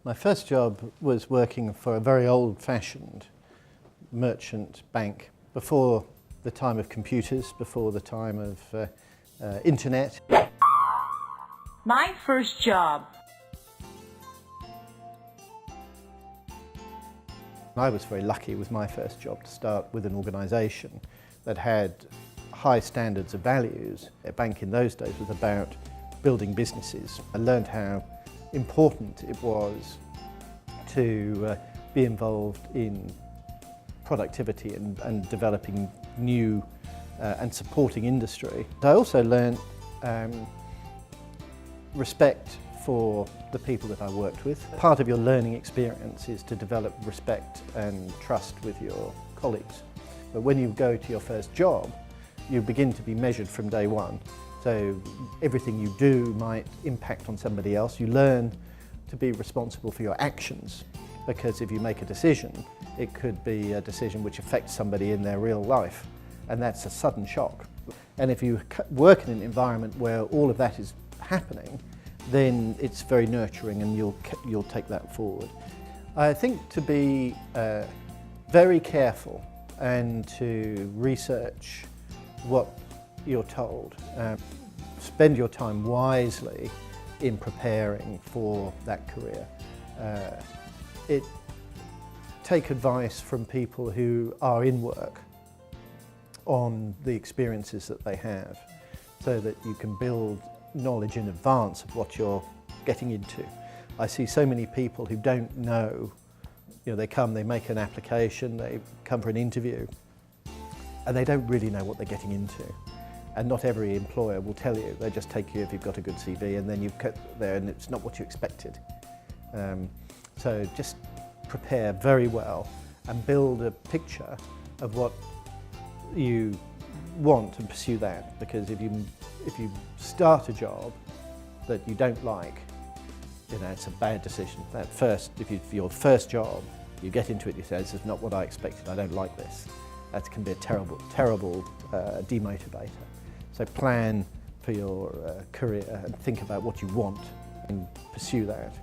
My first job was working for a very old-fashioned merchant bank before the time of computers, before the time of internet. My first job. I was very lucky with my first job to start with an organisation that had high standards of values. A bank in those days was about building businesses. I learned how important it was to be involved in productivity and developing new and supporting industry. I also learned respect for the people that I worked with. Part of your learning experience is to develop respect and trust with your colleagues. But when you go to your first job, you begin to be measured from day one. So everything you do might impact on somebody else. You learn to be responsible for your actions, because if you make a decision, it could be a decision which affects somebody in their real life, and that's a sudden shock. And if you work in an environment where all of that is happening, then it's very nurturing and you'll take that forward. I think to be very careful and to research what you're told. Spend your time wisely in preparing for that career. Take advice from people who are in work on the experiences that they have, so that you can build knowledge in advance of what you're getting into. I see so many people who don't know, they come, they make an application, they come for an interview, and they don't really know what they're getting into. And not every employer will tell you. They just take you if you've got a good CV, and then you get there and it's not what you expected. So just prepare very well and build a picture of what you want and pursue that. Because if you start a job that you don't like, it's a bad decision. Your first job, you get into it, you say, this is not what I expected, I don't like this. That can be a terrible, terrible demotivator. So plan for your career and think about what you want and pursue that.